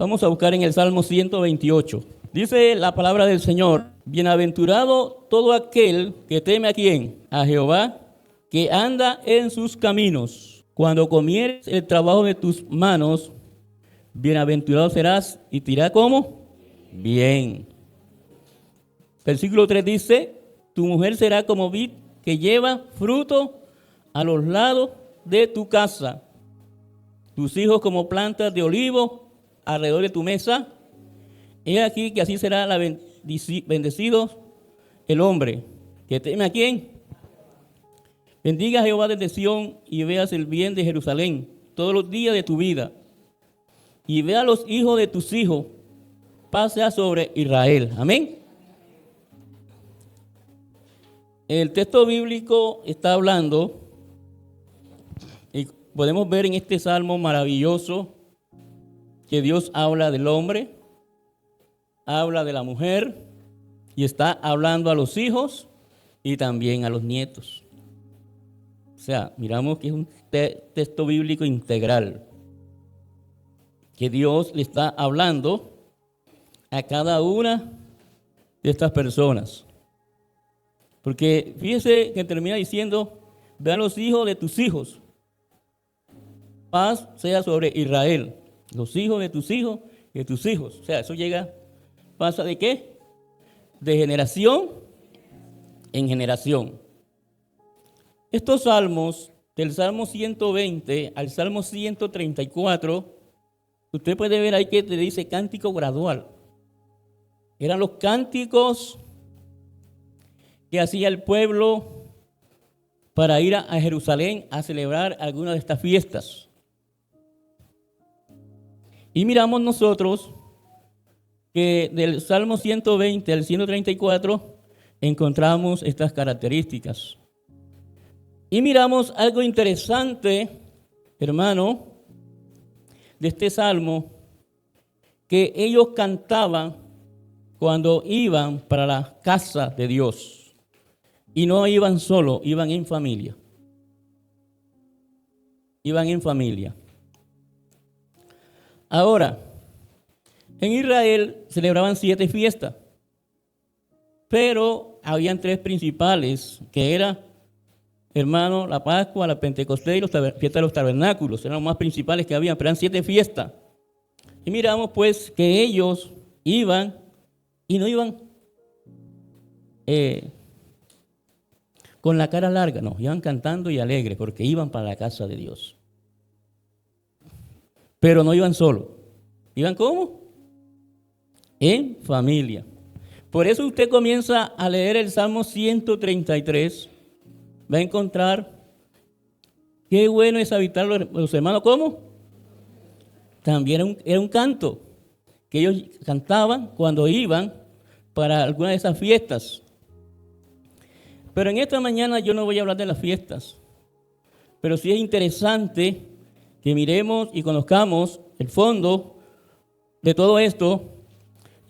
Vamos a buscar en el Salmo 128. Dice la palabra del Señor: bienaventurado todo aquel que teme ¿a quién? A Jehová, que anda en sus caminos. Cuando comieres el trabajo de tus manos, bienaventurado serás y te irá ¿cómo? Bien. Versículo 3 dice: tu mujer será como vid que lleva fruto a los lados de tu casa, tus hijos como plantas de olivo alrededor de tu mesa. He aquí que así será bendecido el hombre que teme ¿a quién? Bendiga a Jehová desde Sión y veas el bien de Jerusalén todos los días de tu vida, y vea a los hijos de tus hijos, pasea sobre Israel. Amén. El texto bíblico está hablando, y podemos ver en este salmo maravilloso que Dios habla del hombre, habla de la mujer y está hablando a los hijos y también a los nietos. O sea, miramos que es un texto bíblico integral, que Dios le está hablando a cada una de estas personas. Porque fíjese que termina diciendo: vean los hijos de tus hijos, paz sea sobre Israel. Los hijos de tus hijos y de tus hijos. O sea, eso pasa ¿de qué? De generación en generación. Estos salmos, del Salmo 120 al Salmo 134, usted puede ver ahí que te dice cántico gradual. Eran los cánticos que hacía el pueblo para ir a Jerusalén a celebrar alguna de estas fiestas. Y miramos nosotros que del Salmo 120 al 134 encontramos estas características. Y miramos algo interesante, hermano, de este salmo, que ellos cantaban cuando iban para la casa de Dios. Y no iban solo, iban en familia. Iban en familia. Ahora, en Israel celebraban 7 fiestas, pero habían 3 principales, que era, hermano, la Pascua, la Pentecostés y la fiesta de los tabernáculos. Eran los más principales que habían, pero eran 7 fiestas. Y miramos pues que ellos iban y no iban con la cara larga, no, iban cantando y alegres porque iban para la casa de Dios. Pero no iban solos. ¿Iban cómo? En familia. Por eso usted comienza a leer el Salmo 133, va a encontrar qué bueno es habitar los hermanos. ¿Cómo? También era un canto que ellos cantaban cuando iban para alguna de esas fiestas. Pero en esta mañana yo no voy a hablar de las fiestas, pero sí es interesante que miremos y conozcamos el fondo de todo esto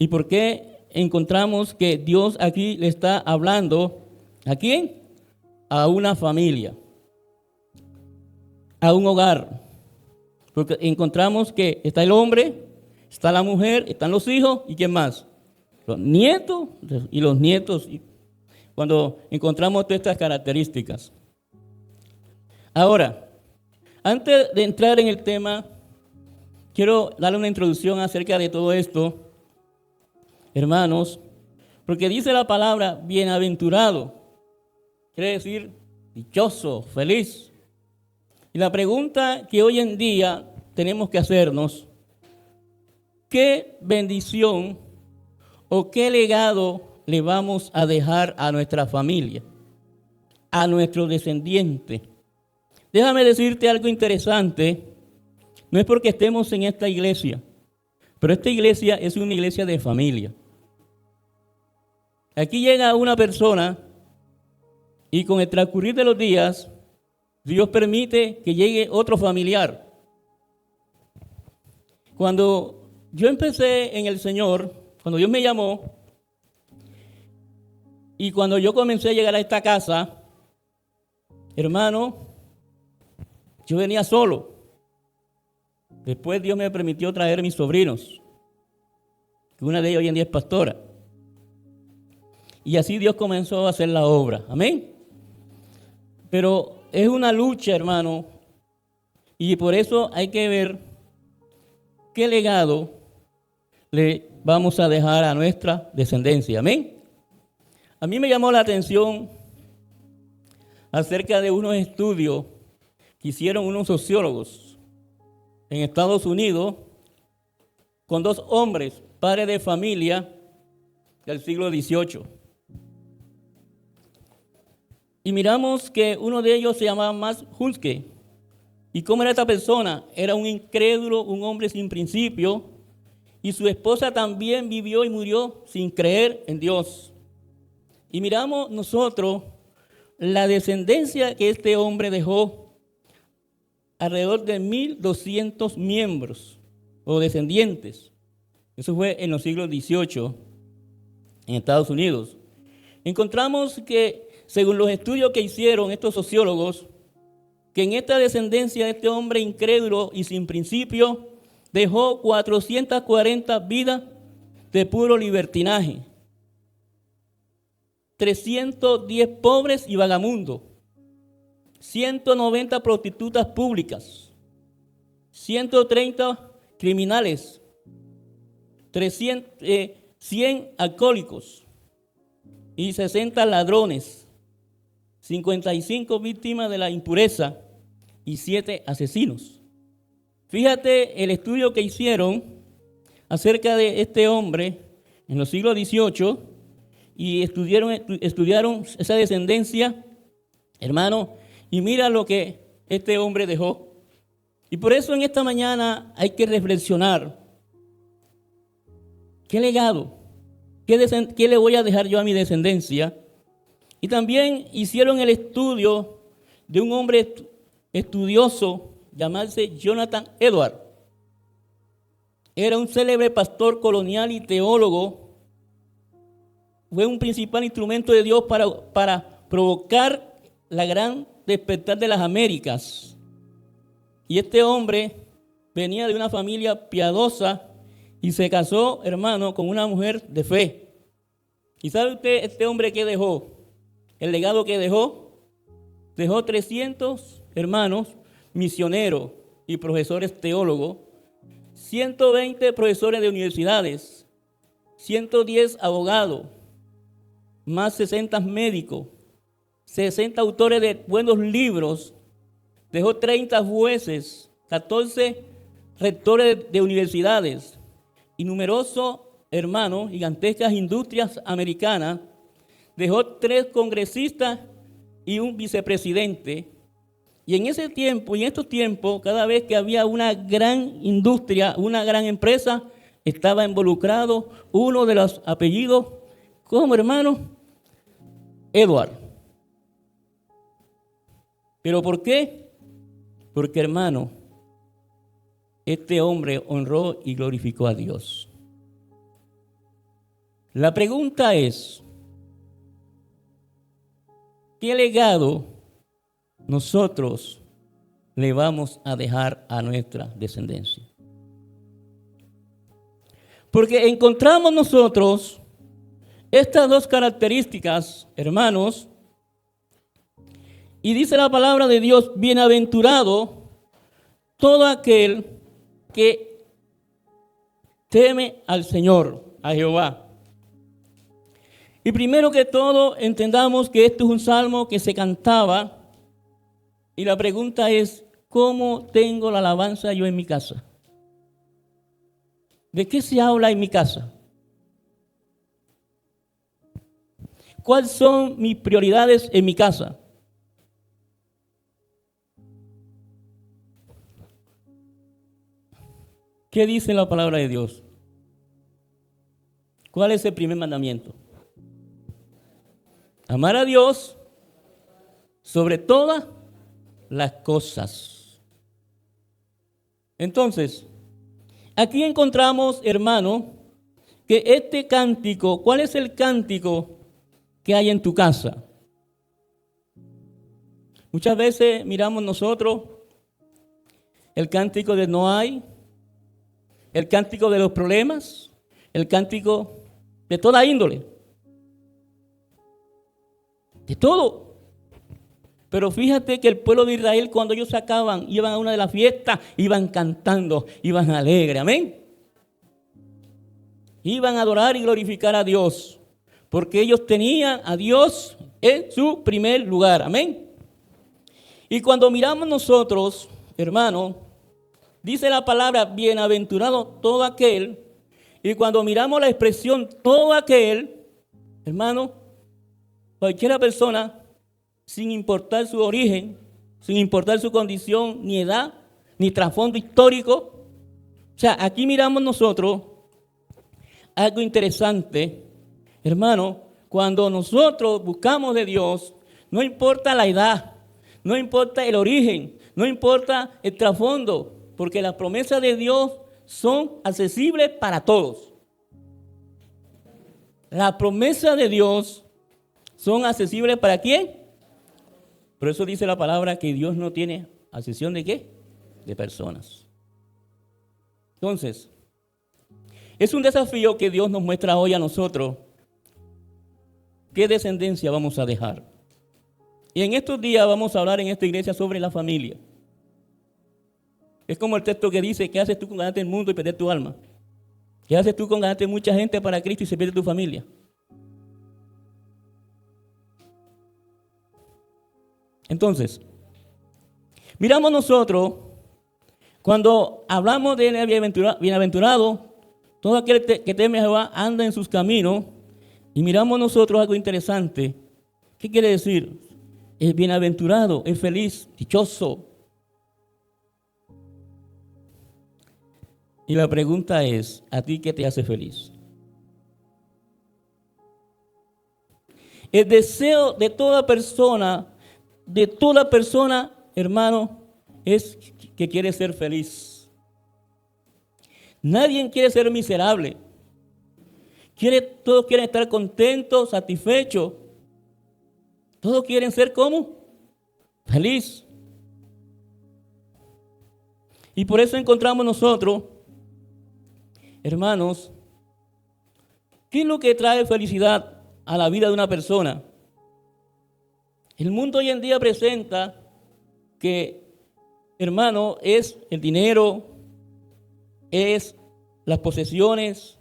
y por qué encontramos que Dios aquí le está hablando ¿a quién? A una familia, a un hogar. Porque encontramos que está el hombre, está la mujer, están los hijos y ¿quién más? Los nietos y los nietos. Cuando encontramos todas estas características. Ahora, antes de entrar en el tema, quiero darle una introducción acerca de todo esto, hermanos, porque dice la palabra bienaventurado, quiere decir dichoso, feliz. Y la pregunta que hoy en día tenemos que hacernos: ¿qué bendición o qué legado le vamos a dejar a nuestra familia, a nuestro descendiente? Déjame decirte algo interesante. No es porque estemos en esta iglesia, pero esta iglesia es una iglesia de familia. Aquí llega una persona y con el transcurrir de los días, Dios permite que llegue otro familiar. Cuando yo empecé en el Señor, cuando Dios me llamó, y cuando yo comencé a llegar a esta casa, hermano, yo venía solo. Después Dios me permitió traer a mis sobrinos. que una de ellas hoy en día es pastora. Y así Dios comenzó a hacer la obra. Amén. Pero es una lucha, hermano, y por eso hay que ver qué legado le vamos a dejar a nuestra descendencia. Amén. A mí me llamó la atención acerca de unos estudios que hicieron unos sociólogos en Estados Unidos con dos hombres, padres de familia del siglo XVIII. Y miramos que uno de ellos se llamaba Max Huske. ¿Y cómo era esta persona? Era un incrédulo, un hombre sin principio, y su esposa también vivió y murió sin creer en Dios. Y miramos nosotros la descendencia que este hombre dejó, alrededor de 1.200 miembros o descendientes. Eso fue en los siglos XVIII en Estados Unidos. Encontramos que, según los estudios que hicieron estos sociólogos, que en esta descendencia de este hombre incrédulo y sin principio dejó 440 vidas de puro libertinaje, 310 pobres y vagamundos, 190 prostitutas públicas, 130 criminales, 100 alcohólicos y 60 ladrones, 55 víctimas de la impureza y 7 asesinos. Fíjate el estudio que hicieron acerca de este hombre en los siglos XVIII y estudiaron esa descendencia, hermano, y mira lo que este hombre dejó. Y por eso en esta mañana hay que reflexionar. ¿Qué legado? ¿Qué le voy a dejar yo a mi descendencia? Y también hicieron el estudio de un hombre estudioso, llamarse Jonathan Edwards. Era un célebre pastor colonial y teólogo. Fue un principal instrumento de Dios para provocar la gran despertar de las Américas. Y este hombre venía de una familia piadosa y se casó, hermano, con una mujer de fe. ¿Y sabe usted este hombre qué dejó? El legado que dejó 300 hermanos misioneros y profesores teólogos, 120 profesores de universidades, 110 abogados, más 60 médicos, 60 autores de buenos libros, dejó 30 jueces, 14 rectores de universidades y numerosos hermanos, gigantescas industrias americanas. Dejó 3 congresistas y un vicepresidente. Y en ese tiempo, y en estos tiempos, cada vez que había una gran industria, una gran empresa, estaba involucrado uno de los apellidos, como hermano, Edward. ¿Pero por qué? Porque, hermano, este hombre honró y glorificó a Dios. La pregunta es, ¿qué legado nosotros le vamos a dejar a nuestra descendencia? Porque encontramos nosotros estas dos características, hermanos, y dice la palabra de Dios: bienaventurado todo aquel que teme al Señor, a Jehová. Y primero que todo, entendamos que esto es un salmo que se cantaba. Y la pregunta es, ¿cómo tengo la alabanza yo en mi casa? ¿De qué se habla en mi casa? ¿Cuáles son mis prioridades en mi casa? ¿Qué dice la palabra de Dios? ¿Cuál es el primer mandamiento? Amar a Dios sobre todas las cosas. Entonces, aquí encontramos, hermano, que este cántico, ¿cuál es el cántico que hay en tu casa? Muchas veces miramos nosotros el cántico de no hay, el cántico de los problemas, el cántico de toda índole, de todo. Pero fíjate que el pueblo de Israel, cuando ellos sacaban, iban a una de las fiestas, iban cantando, iban alegres, amén. Iban a adorar y glorificar a Dios, porque ellos tenían a Dios en su primer lugar, amén. Y cuando miramos nosotros, hermano, dice la palabra, bienaventurado todo aquel, y cuando miramos la expresión todo aquel, hermano, cualquiera persona, sin importar su origen, sin importar su condición, ni edad, ni trasfondo histórico. O sea, aquí miramos nosotros algo interesante, hermano, cuando nosotros buscamos de Dios, no importa la edad, no importa el origen, no importa el trasfondo, porque las promesas de Dios son accesibles para todos. Las promesas de Dios son accesibles ¿para quién? Por eso dice la palabra que Dios no tiene acepción de ¿qué? De personas. Entonces, es un desafío que Dios nos muestra hoy a nosotros. ¿Qué descendencia vamos a dejar? Y en estos días vamos a hablar en esta iglesia sobre la familia. Es como el texto que dice, ¿qué haces tú con ganarte el mundo y perder tu alma? ¿Qué haces tú con ganarte mucha gente para Cristo y se pierde tu familia? Entonces, miramos nosotros, cuando hablamos de bienaventurado, todo aquel que teme a Jehová anda en sus caminos, y miramos nosotros algo interesante. ¿Qué quiere decir? Es bienaventurado, es feliz, dichoso. Y la pregunta es, ¿a ti qué te hace feliz? El deseo de toda persona, hermano, es que quiere ser feliz. Nadie quiere ser miserable. Todos quieren estar contentos, satisfechos. Todos quieren ser ¿cómo? Feliz. Y por eso encontramos nosotros, hermanos, ¿qué es lo que trae felicidad a la vida de una persona? El mundo hoy en día presenta que, hermano, es el dinero, es las posesiones,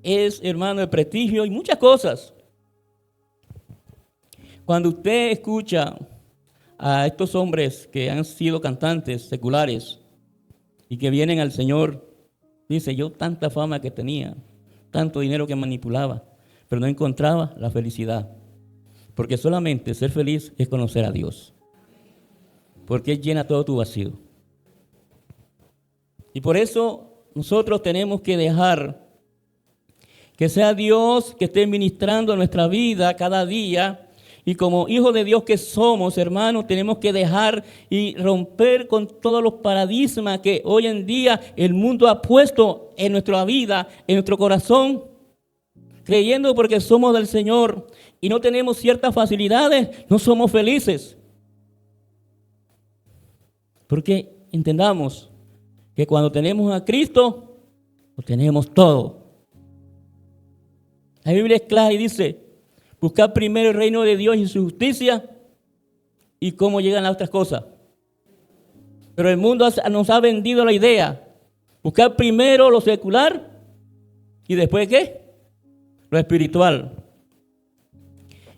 es, hermano, el prestigio y muchas cosas. Cuando usted escucha a estos hombres que han sido cantantes seculares y que vienen al Señor, dice, yo tanta fama que tenía, tanto dinero que manipulaba, pero no encontraba la felicidad. Porque solamente ser feliz es conocer a Dios. Porque Él llena todo tu vacío. Y por eso nosotros tenemos que dejar que sea Dios que esté ministrando nuestra vida cada día. Y como hijos de Dios que somos, hermanos, tenemos que dejar y romper con todos los paradigmas que hoy en día el mundo ha puesto en nuestra vida, en nuestro corazón, creyendo porque somos del Señor y no tenemos ciertas facilidades, no somos felices. Porque entendamos que cuando tenemos a Cristo, lo tenemos todo. La Biblia es clara y dice, buscar primero el reino de Dios y su justicia, y cómo llegan las otras cosas. Pero el mundo nos ha vendido la idea, buscar primero lo secular y después ¿qué? Lo espiritual.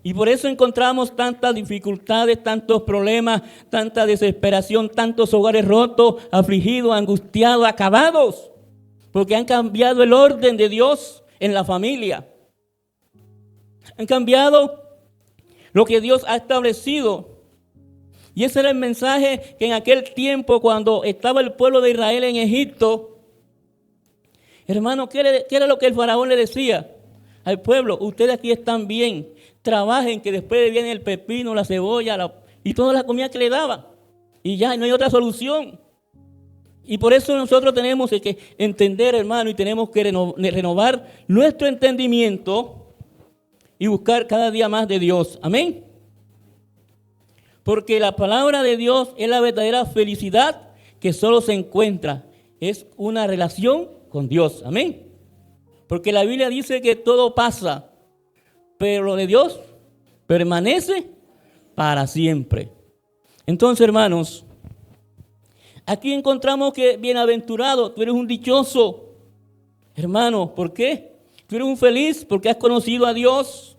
Y por eso encontramos tantas dificultades, tantos problemas, tanta desesperación, tantos hogares rotos, afligidos, angustiados, acabados, porque han cambiado el orden de Dios en la familia. Han cambiado lo que Dios ha establecido. Y ese era el mensaje que en aquel tiempo, cuando estaba el pueblo de Israel en Egipto, hermano, ¿qué era lo que el faraón le decía al pueblo? Ustedes aquí están bien, trabajen, que después viene el pepino, la cebolla y toda la comida que le daba. Y ya no hay otra solución. Y por eso nosotros tenemos que entender, hermano, y tenemos que renovar nuestro entendimiento y buscar cada día más de Dios. Amén. Porque la palabra de Dios es la verdadera felicidad que solo se encuentra. Es una relación con Dios. Amén. Porque la Biblia dice que todo pasa, pero lo de Dios permanece para siempre. Entonces, hermanos, aquí encontramos que bienaventurado, tú eres un dichoso. Hermano, ¿por qué? Tú eres un feliz porque has conocido a Dios.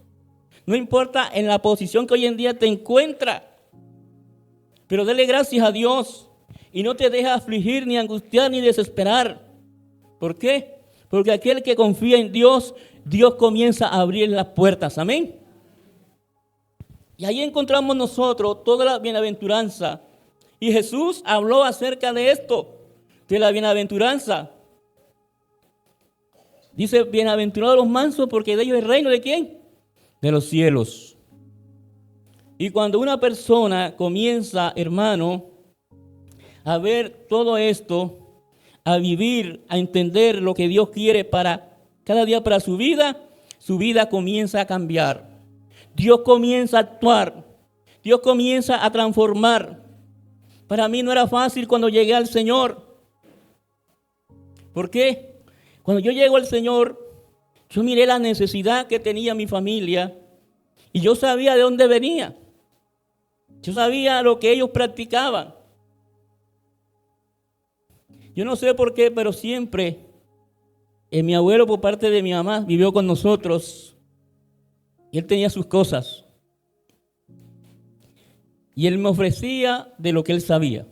No importa en la posición que hoy en día te encuentras, pero dele gracias a Dios y no te deja afligir, ni angustiar, ni desesperar. ¿Por qué? Porque aquel que confía en Dios, Dios comienza a abrir las puertas. Amén. Y ahí encontramos nosotros toda la bienaventuranza. Y Jesús habló acerca de esto, de la bienaventuranza. Dice, bienaventurados los mansos, porque de ellos es el reino ¿de quién? De los cielos. Y cuando una persona comienza, hermano, a ver todo esto, a vivir, a entender lo que Dios quiere para cada día para su vida comienza a cambiar. Dios comienza a actuar. Dios comienza a transformar. Para mí no era fácil cuando llegué al Señor. ¿Por qué? Cuando yo llego al Señor, yo miré la necesidad que tenía mi familia y yo sabía de dónde venía. Yo sabía lo que ellos practicaban. Yo no sé por qué, pero siempre mi abuelo por parte de mi mamá vivió con nosotros y él tenía sus cosas. Y él me ofrecía de lo que él sabía.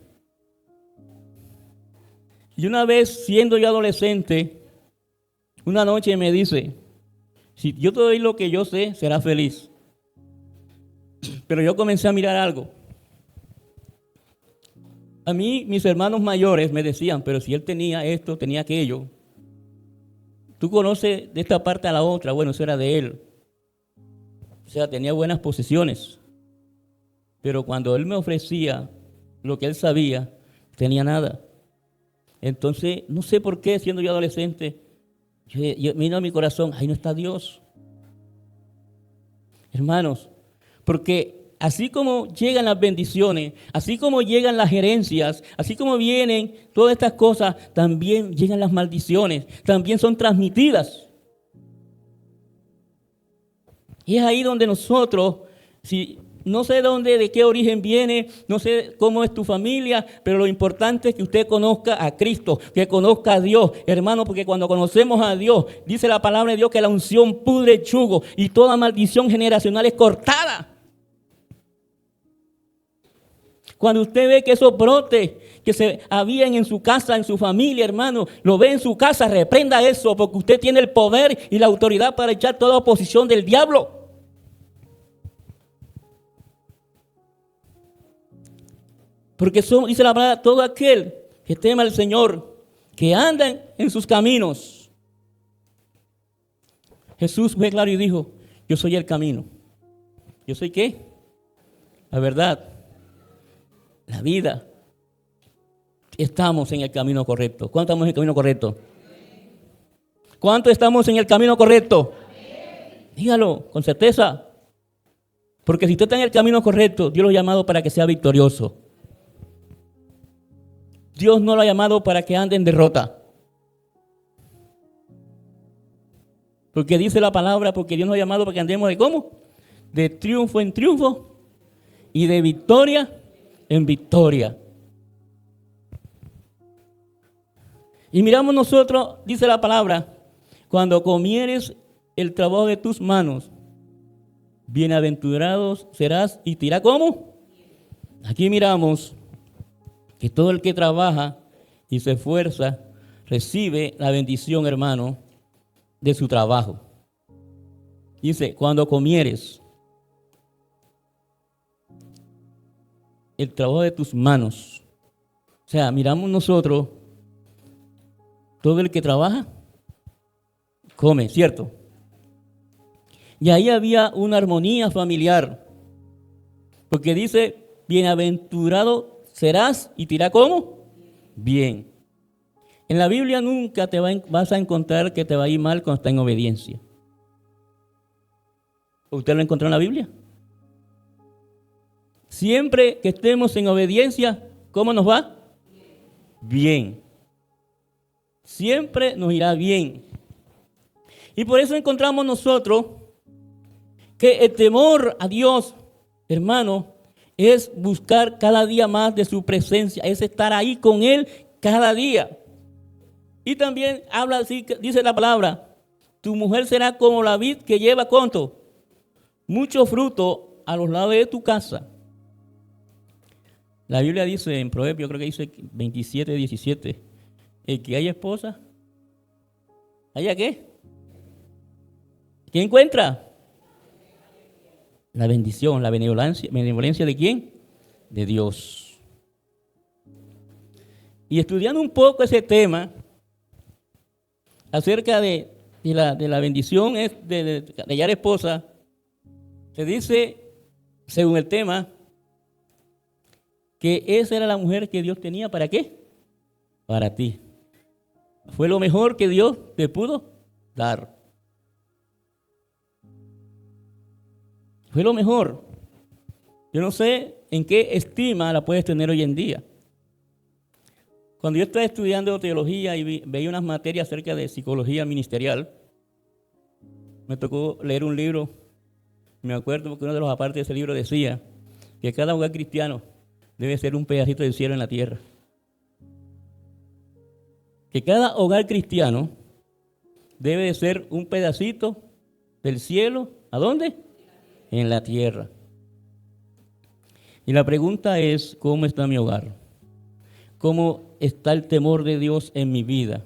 Y una vez, siendo yo adolescente, una noche me dice, si yo te doy lo que yo sé, serás feliz. Pero yo comencé a mirar algo. A mí, mis hermanos mayores me decían, pero si él tenía esto, tenía aquello. Tú conoces de esta parte a la otra, bueno, eso era de él. O sea, tenía buenas posesiones. Pero cuando él me ofrecía lo que él sabía, tenía nada. Entonces, no sé por qué, siendo yo adolescente, yo vino a mi corazón, ahí no está Dios. Hermanos, porque así como llegan las bendiciones, así como llegan las herencias, así como vienen todas estas cosas, también llegan las maldiciones, también son transmitidas. Y es ahí donde nosotros, si no sé de qué origen viene, no sé cómo es tu familia, pero lo importante es que usted conozca a Cristo, que conozca a Dios, hermano, porque cuando conocemos a Dios, dice la palabra de Dios que la unción pudre el yugo y toda maldición generacional es cortada. Cuando usted ve que esos brotes que se habían en su casa, en su familia, hermano, lo ve en su casa, reprenda eso, porque usted tiene el poder y la autoridad para echar toda oposición del diablo. Porque dice la palabra, todo aquel que teme al Señor, que anda en sus caminos. Jesús fue claro y dijo, yo soy el camino. ¿Yo soy qué? La verdad, la vida. Estamos en el camino correcto. ¿Cuántos estamos en el camino correcto? ¿Cuántos estamos en el camino correcto? Dígalo con certeza. Porque si usted está en el camino correcto, Dios lo ha llamado para que sea victorioso. Dios no lo ha llamado para que ande en derrota. Porque dice la palabra, porque Dios nos ha llamado para que andemos de ¿cómo? De triunfo en triunfo y de victoria en victoria. Y miramos nosotros, dice la palabra, cuando comieres el trabajo de tus manos, bienaventurados serás y te irá ¿cómo? Aquí miramos que todo el que trabaja y se esfuerza recibe la bendición, hermano, de su trabajo. Dice, cuando comieres el trabajo de tus manos. O sea, miramos nosotros, todo el que trabaja, come, ¿cierto? Y ahí había una armonía familiar. Porque dice, bienaventurado serás y te irá ¿cómo? Bien. En la Biblia nunca vas a encontrar que te va a ir mal cuando estás en obediencia. ¿Usted lo encontró en la Biblia? Siempre que estemos en obediencia, ¿cómo nos va? Bien. Siempre nos irá bien. Y por eso encontramos nosotros que el temor a Dios, hermano, es buscar cada día más de su presencia, es estar ahí con Él cada día. Y también habla así, dice la palabra, tu mujer será como la vid que lleva ¿cuánto? Mucho fruto a los lados de tu casa. La Biblia dice en Proverbios, creo que dice 27, 17, el que haya esposa, ¿haya qué? ¿Qué encuentra? La bendición, la benevolencia ¿de quién? De Dios. Y estudiando un poco ese tema, acerca de la bendición de hallar esposa, se dice, según el tema, que esa era la mujer que Dios tenía, ¿para qué? Para ti. Fue lo mejor que Dios te pudo dar. Fue lo mejor. Yo no sé en qué estima la puedes tener hoy en día. Cuando yo estaba estudiando teología y veía unas materias acerca de psicología ministerial, me tocó leer un libro. Me acuerdo porque uno de los apartes de ese libro decía que cada hogar cristiano debe ser un pedacito del cielo en la tierra. Que cada hogar cristiano debe de ser un pedacito del cielo. ¿A dónde? En la tierra. Y la pregunta es, ¿cómo está mi hogar? ¿Cómo está el temor de Dios en mi vida?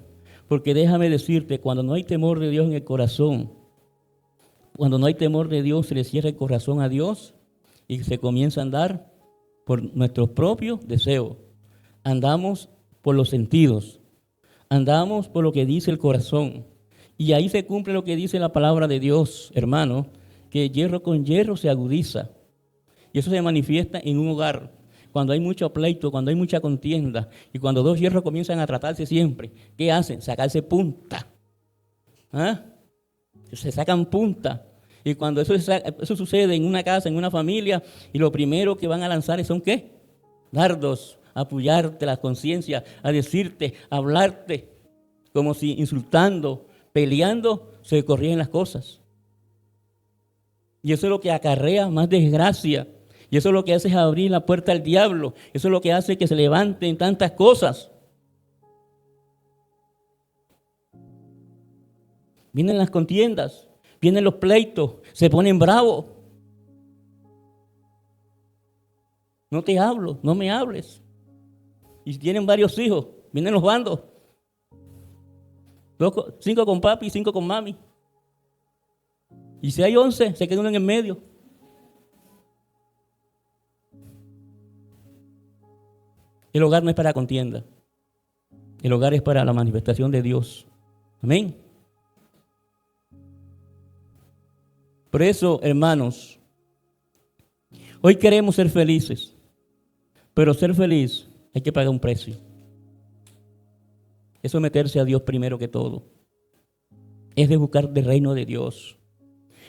Porque déjame decirte, cuando no hay temor de Dios en el corazón, cuando no hay temor de Dios, se le cierra el corazón a Dios y se comienza a andar por nuestros propios deseos. Andamos por los sentidos, andamos por lo que dice el corazón. Y ahí se cumple lo que dice la palabra de Dios, hermano, que hierro con hierro se agudiza. Y eso se manifiesta en un hogar. Cuando hay mucho pleito, cuando hay mucha contienda y cuando dos hierros comienzan a tratarse siempre, ¿qué hacen? Sacarse punta. ¿Ah? Se sacan punta. Y cuando eso sucede en una casa, en una familia, y lo primero que van a lanzar son ¿qué? Dardos, a apoyarte la conciencia, a decirte, a hablarte, como si insultando, peleando, se corrigen las cosas. Y eso es lo que acarrea más desgracia. Y eso es lo que hace es abrir la puerta al diablo. Eso es lo que hace que se levanten tantas cosas. Vienen las contiendas, vienen los pleitos, se ponen bravos. No te hablo, no me hables. Y si tienen varios hijos, vienen los bandos. 5 con papi y 5 con mami. Y si hay 11, se queda uno en el medio. El hogar no es para contienda. El hogar es para la manifestación de Dios. Amén. Por eso, hermanos, hoy queremos ser felices. Pero ser feliz hay que pagar un precio. Es someterse a Dios primero que todo. Es de buscar el reino de Dios.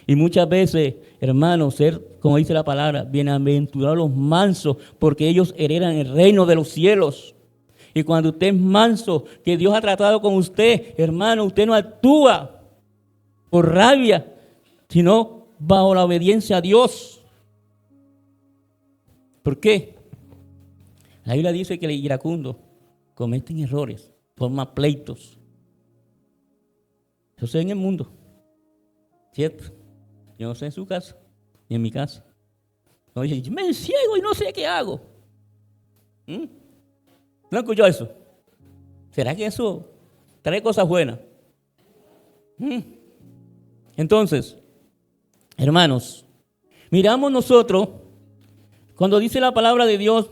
Y muchas veces, hermanos, ser, como dice la palabra, bienaventurados los mansos, porque ellos heredan el reino de los cielos. Y cuando usted es manso, que Dios ha tratado con usted, hermano, usted no actúa por rabia, sino bajo la obediencia a Dios. ¿Por qué? La Biblia dice que los iracundos cometen errores, forman pleitos. Eso se ve en el mundo, ¿cierto? Yo no sé en su casa, ni en mi casa. No dicen, me ciego y no sé qué hago. ¿No escuchó eso? ¿Será que eso trae cosas buenas? Entonces, hermanos, miramos nosotros, cuando dice la palabra de Dios,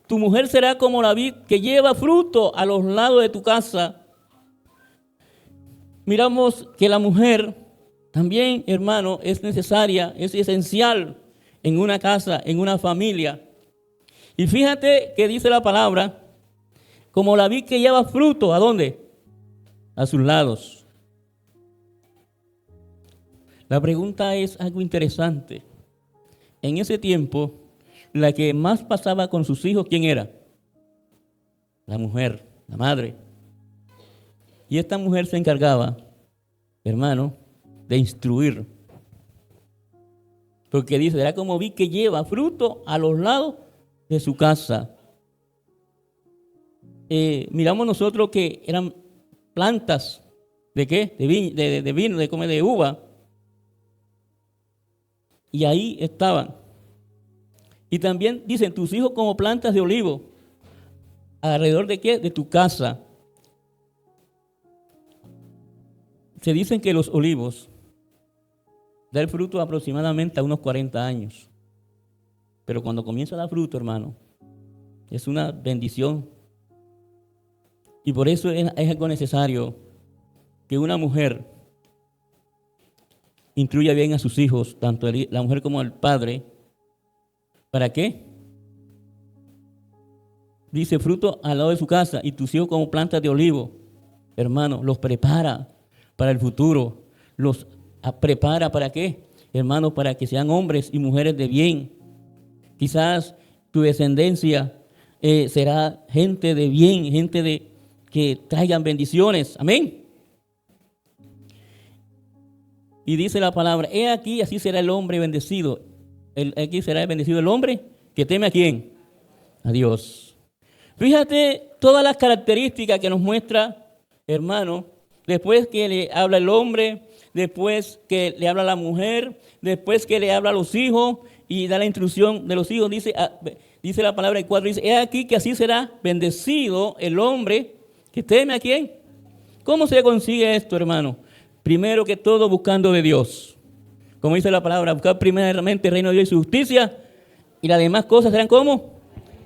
tu mujer será como la vid que lleva fruto a los lados de tu casa. Miramos que la mujer también, hermano, es necesaria, es esencial en una casa, en una familia. Y fíjate que dice la palabra, como la vid que lleva fruto, ¿a dónde? A sus lados. La pregunta es algo interesante. En ese tiempo, la que más pasaba con sus hijos, ¿quién era? La mujer, la madre. Y esta mujer se encargaba hermano, de instruir. Porque dice, será como vi que lleva fruto a los lados de su casa. Miramos nosotros que eran plantas, ¿de qué? De vino, de uva. Y ahí estaban. Y también dicen, tus hijos como plantas de olivo. ¿Alrededor de qué? De tu casa. Se dicen que los olivos dan el fruto aproximadamente a unos 40 años. Pero cuando comienza a dar fruto, hermano, es una bendición. Y por eso es algo necesario que una mujer instruya bien a sus hijos, tanto la mujer como el padre. ¿Para qué? Dice, fruto al lado de su casa y tus hijos como plantas de olivo. Hermano, los prepara para el futuro. Los prepara ¿para qué? Hermano, para que sean hombres y mujeres de bien. Quizás tu descendencia será gente de bien, gente que traigan bendiciones. Amén. Y dice la palabra, he aquí, así será el hombre bendecido. Aquí será bendecido el hombre que teme ¿a quién? A Dios. Fíjate todas las características que nos muestra, hermano, después que le habla el hombre, después que le habla la mujer, después que le habla a los hijos y da la instrucción de los hijos, dice la palabra del 4, dice, he aquí que así será bendecido el hombre que teme ¿a quién? ¿Cómo se consigue esto, hermano? Primero que todo buscando de Dios. Como dice la palabra, buscar primeramente el reino de Dios y su justicia, y las demás cosas serán ¿cómo?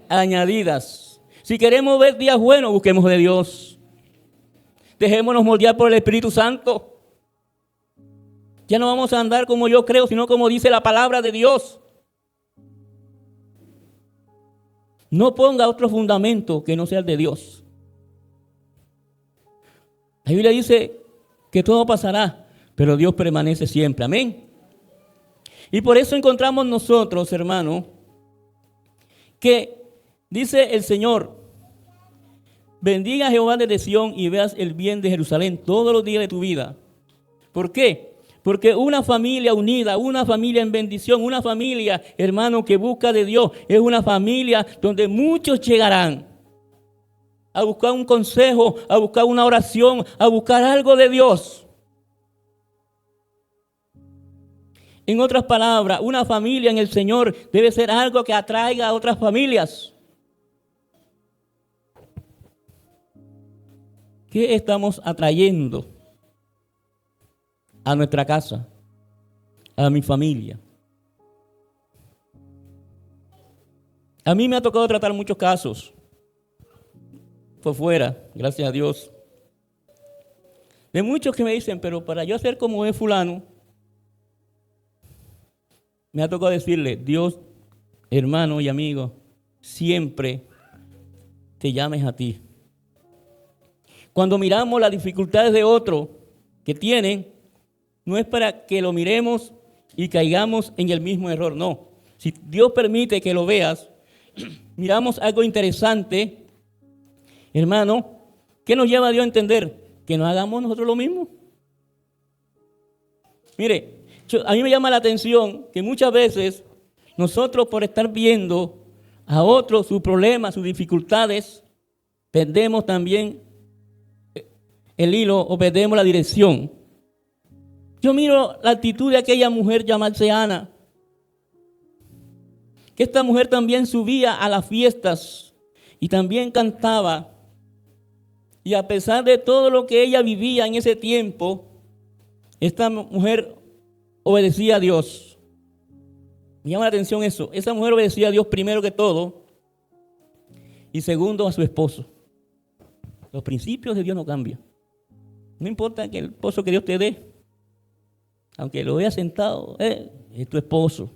Añadidas. Si queremos ver días buenos, busquemos de Dios. Dejémonos moldear por el Espíritu Santo. Ya no vamos a andar como yo creo, sino como dice la palabra de Dios. No ponga otro fundamento que no sea el de Dios. La Biblia dice que todo pasará, pero Dios permanece siempre. Amén. Y por eso encontramos nosotros, hermano, que dice el Señor, bendiga a Jehová desde Sión y veas el bien de Jerusalén todos los días de tu vida. ¿Por qué? Porque una familia unida, una familia en bendición, una familia, hermano, que busca de Dios, es una familia donde muchos llegarán a buscar un consejo, a buscar una oración, a buscar algo de Dios. En otras palabras, una familia en el Señor debe ser algo que atraiga a otras familias. ¿Qué estamos atrayendo a nuestra casa, a mi familia? A mí me ha tocado tratar muchos casos por fuera, gracias a Dios, de muchos que me dicen, pero para yo ser como es fulano, me ha tocado decirle, Dios, hermano y amigo, siempre te llames a ti. Cuando miramos las dificultades de otro que tienen, no es para que lo miremos y caigamos en el mismo error, no. Si Dios permite que lo veas, miramos algo interesante, hermano, ¿qué nos lleva a Dios a entender? Que no hagamos nosotros lo mismo. Mire, a mí me llama la atención que muchas veces nosotros por estar viendo a otros sus problemas, sus dificultades, perdemos también el hilo o perdemos la dirección. Yo miro la actitud de aquella mujer llamarse Ana, que esta mujer también subía a las fiestas y también cantaba. Y a pesar de todo lo que ella vivía en ese tiempo, esta mujer obedecía a Dios. Me llama la atención eso. Esa mujer obedecía a Dios primero que todo y segundo a su esposo. Los principios de Dios no cambian. No importa que el esposo que Dios te dé, aunque lo vea sentado, es tu esposo.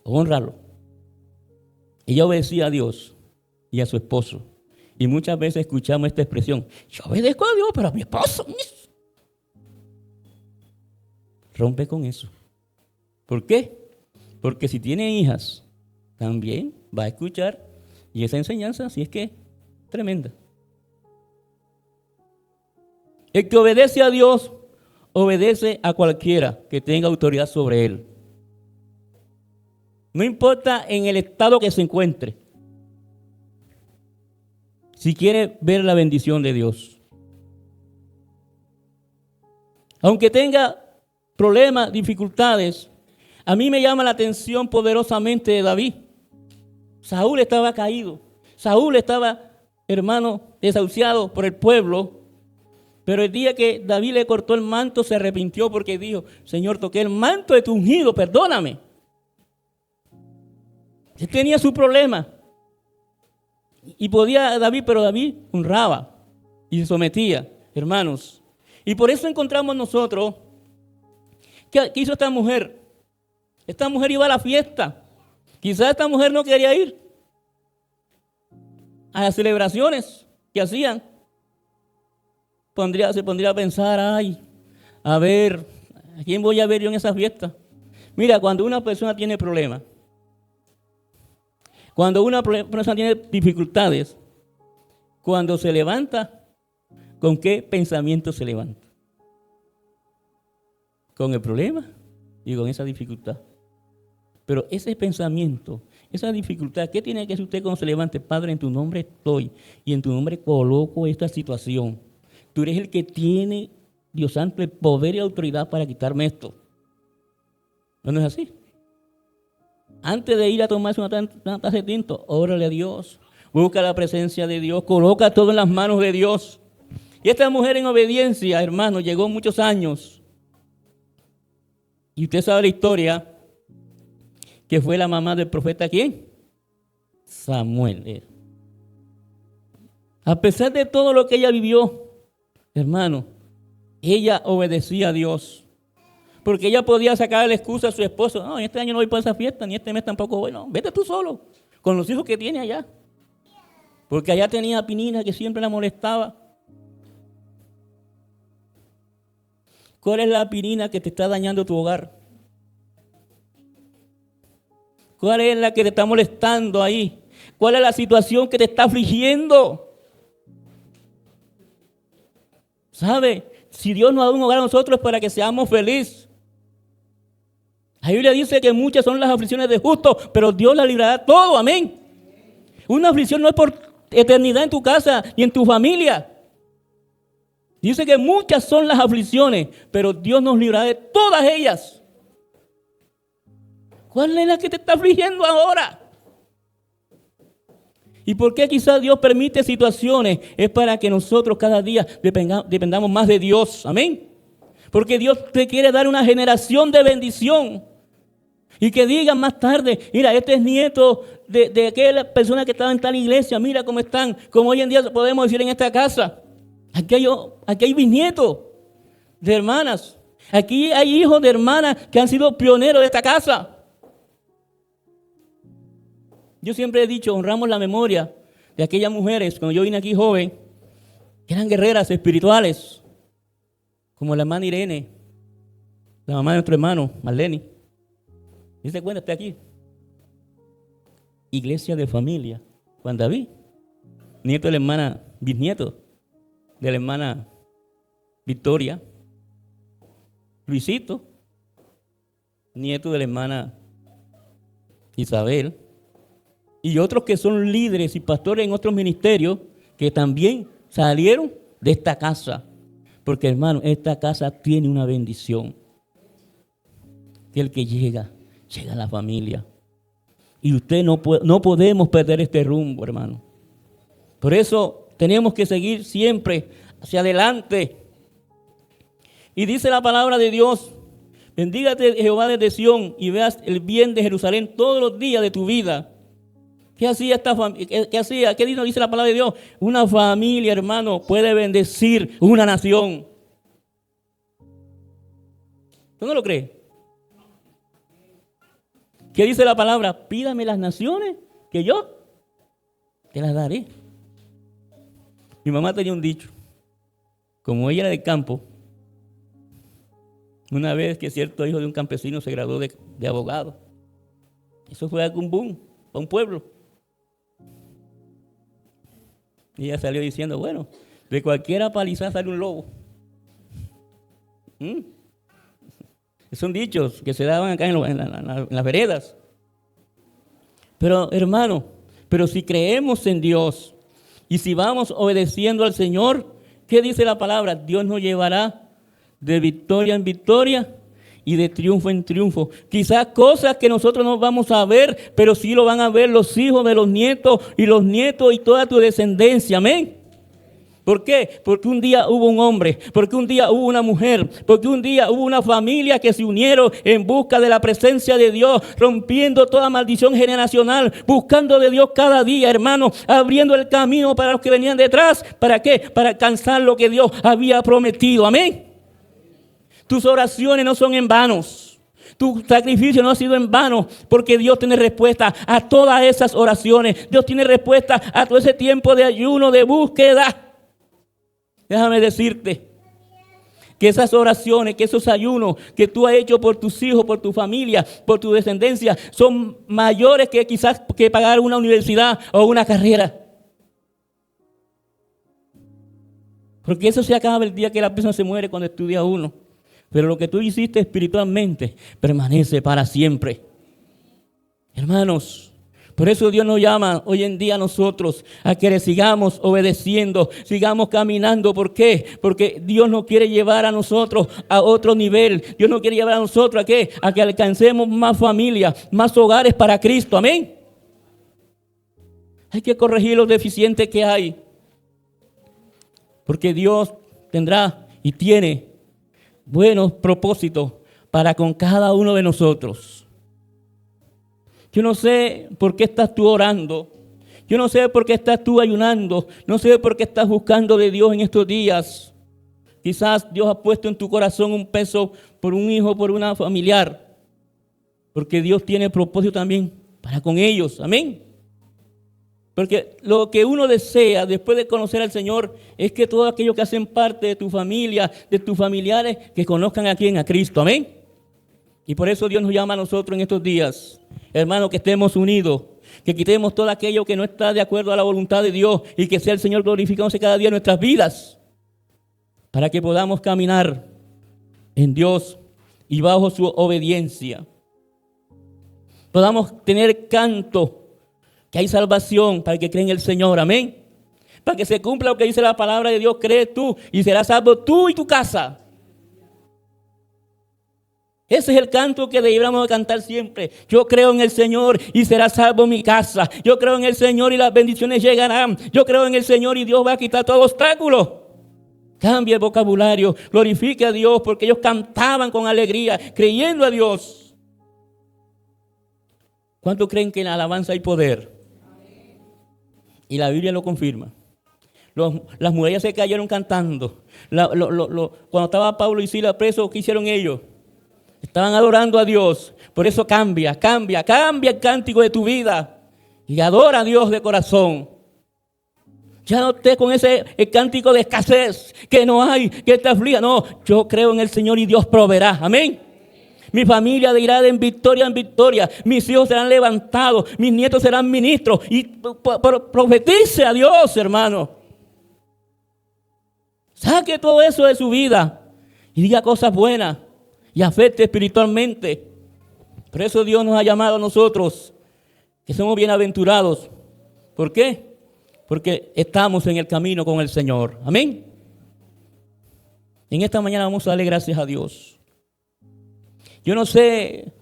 Hónralo. Ella obedecía a Dios y a su esposo. Y muchas veces escuchamos esta expresión, yo obedezco a Dios, pero a mi esposo. Rompe con eso. ¿Por qué? Porque si tiene hijas, también va a escuchar. Y esa enseñanza, sí es que tremenda. El que obedece a Dios, obedece a cualquiera que tenga autoridad sobre él. No importa en el estado que se encuentre. Si quiere ver la bendición de Dios. Aunque tenga problemas, dificultades, a mí me llama la atención poderosamente de David. Saúl estaba caído. Saúl estaba, hermano, desahuciado por el pueblo. Pero el día que David le cortó el manto, se arrepintió porque dijo: Señor, toqué el manto de tu ungido, perdóname. Él tenía su problema. Y podía David, pero David honraba y se sometía, hermanos. Y por eso encontramos nosotros, ¿qué hizo esta mujer? Esta mujer iba a la fiesta. Quizás esta mujer no quería ir a las celebraciones que hacían. Se pondría a pensar, ay, a ver, ¿a quién voy a ver yo en esa fiesta? Mira, cuando una persona tiene problemas, cuando una persona tiene dificultades, cuando se levanta, ¿con qué pensamiento se levanta? Con el problema y con esa dificultad. Pero ese pensamiento, esa dificultad, ¿qué tiene que hacer usted cuando se levante? Padre, en tu nombre estoy y en tu nombre coloco esta situación. Tú eres el que tiene, Dios santo, el poder y autoridad para quitarme esto. ¿No es así? Antes de ir a tomarse una taza de tinto, órale a Dios, busca la presencia de Dios, coloca todo en las manos de Dios. Y esta mujer en obediencia, hermano, llegó muchos años. Y usted sabe la historia, que fue la mamá del profeta, ¿quién? Samuel. A pesar de todo lo que ella vivió, hermano, ella obedecía a Dios. Porque ella podía sacar la excusa a su esposo: no, este año no voy para esa fiesta, ni este mes tampoco voy. No, vete tú solo, con los hijos que tiene allá. Porque allá tenía a Pinina, que siempre la molestaba. ¿Cuál es la Pinina que te está dañando tu hogar? ¿Cuál es la que te está molestando ahí? ¿Cuál es la situación que te está afligiendo? ¿Sabe? Si Dios nos ha dado un hogar a nosotros es para que seamos felices. La Biblia dice que muchas son las aflicciones de justo, pero Dios la librará de todo, amén. Una aflicción no es por eternidad en tu casa y en tu familia. Dice que muchas son las aflicciones, pero Dios nos librará de todas ellas. ¿Cuál es la que te está afligiendo ahora? ¿Y por qué quizás Dios permite situaciones? Es para que nosotros cada día dependamos más de Dios, amén. Porque Dios te quiere dar una generación de bendición. Y que digan más tarde: mira, este es nieto de aquella persona que estaba en tal iglesia, mira cómo están, como hoy en día podemos decir en esta casa. Aquí hay bisnietos de hermanas, aquí hay hijos de hermanas que han sido pioneros de esta casa. Yo siempre he dicho, honramos la memoria de aquellas mujeres, cuando yo vine aquí joven, que eran guerreras espirituales, como la hermana Irene, la mamá de nuestro hermano, Marlene. ¿Y se cuenta? Estoy aquí. Iglesia de familia. Juan David, nieto de la hermana, bisnieto de la hermana Victoria. Luisito, nieto de la hermana Isabel. Y otros que son líderes y pastores en otros ministerios que también salieron de esta casa. Porque, hermano, esta casa tiene una bendición. Que el que llega a la familia. Y usted no podemos perder este rumbo, hermano. Por eso tenemos que seguir siempre hacia adelante. Y dice la palabra de Dios: bendígate Jehová desde Sión y veas el bien de Jerusalén todos los días de tu vida. ¿Qué hacía esta familia? ¿Qué hacía? ¿Qué dice la palabra de Dios? Una familia, hermano, puede bendecir una nación. ¿Tú no lo crees? ¿Qué dice la palabra? Pídame las naciones que yo te las daré. Mi mamá tenía un dicho. Como ella era del campo, una vez que cierto hijo de un campesino se graduó de abogado. Eso fue algún boom para un pueblo. Y ella salió diciendo: bueno, de cualquier palizada sale un lobo. ¿Mm? Son dichos que se daban acá en las veredas. Pero hermano, pero si creemos en Dios y si vamos obedeciendo al Señor, ¿qué dice la palabra? Dios nos llevará de victoria en victoria y de triunfo en triunfo. Quizás cosas que nosotros no vamos a ver, pero sí lo van a ver los hijos de los nietos y toda tu descendencia. Amén. ¿Por qué? Porque un día hubo un hombre, porque un día hubo una mujer, porque un día hubo una familia que se unieron en busca de la presencia de Dios, rompiendo toda maldición generacional, buscando de Dios cada día, hermano, abriendo el camino para los que venían detrás. ¿Para qué? Para alcanzar lo que Dios había prometido. Amén. Tus oraciones no son en vanos. Tu sacrificio no ha sido en vano, porque Dios tiene respuesta a todas esas oraciones. Dios tiene respuesta a todo ese tiempo de ayuno, de búsqueda. Déjame decirte que esas oraciones, que esos ayunos que tú has hecho por tus hijos, por tu familia, por tu descendencia, son mayores que quizás que pagar una universidad o una carrera. Porque eso se acaba el día que la persona se muere, cuando estudia uno. Pero lo que tú hiciste espiritualmente permanece para siempre. Hermanos, por eso Dios nos llama hoy en día a nosotros a que le sigamos obedeciendo, sigamos caminando. ¿Por qué? Porque Dios nos quiere llevar a nosotros a otro nivel. Dios nos quiere llevar a nosotros ¿a qué? A que alcancemos más familias, más hogares para Cristo. Amén. Hay que corregir los deficientes que hay. Porque Dios tendrá y tiene buenos propósitos para con cada uno de nosotros. Yo no sé por qué estás tú orando. Yo no sé por qué estás tú ayunando. No sé por qué estás buscando de Dios en estos días. Quizás Dios ha puesto en tu corazón un peso por un hijo, por una familiar. Porque Dios tiene propósito también para con ellos. Amén. Porque lo que uno desea después de conocer al Señor es que todos aquellos que hacen parte de tu familia, de tus familiares, que conozcan a quién, a Cristo. Amén. Y por eso Dios nos llama a nosotros en estos días, hermanos, que estemos unidos, que quitemos todo aquello que no está de acuerdo a la voluntad de Dios y que sea el Señor glorificándose cada día en nuestras vidas, para que podamos caminar en Dios y bajo su obediencia. Podamos tener canto, que hay salvación para el que cree en el Señor, amén. Para que se cumpla lo que dice la palabra de Dios, cree tú y serás salvo tú y tu casa. Ese es el canto que deberíamos cantar siempre. Yo creo en el Señor y será salvo mi casa. Yo creo en el Señor y las bendiciones llegarán. Yo creo en el Señor y Dios va a quitar todo obstáculo. Cambia el vocabulario, glorifique a Dios, porque ellos cantaban con alegría, creyendo a Dios. ¿Cuántos creen que en la alabanza hay poder? Y la Biblia lo confirma. Las murallas se cayeron cantando. Cuando estaba Pablo y Silas presos, ¿qué hicieron ellos? Estaban adorando a Dios. Por eso cambia el cántico de tu vida y adora a Dios de corazón. Ya no estés con el cántico de escasez, que no hay, que te aflige. No, yo creo en el Señor y Dios proveerá. Amén. Mi familia irá de victoria en victoria. Mis hijos serán levantados. Mis nietos serán ministros. Y profetice a Dios, hermano. Saque todo eso de su vida y diga cosas buenas. Y afecte espiritualmente. Por eso Dios nos ha llamado a nosotros, que somos bienaventurados. ¿Por qué? Porque estamos en el camino con el Señor. Amén. En esta mañana vamos a darle gracias a Dios. Yo no sé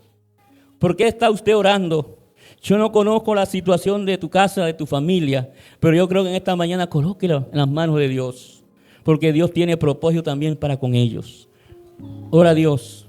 por qué está usted orando. Yo no conozco la situación de tu casa, de tu familia. Pero yo creo que en esta mañana colóquela en las manos de Dios. Porque Dios tiene propósito también para con ellos. Ora a Dios.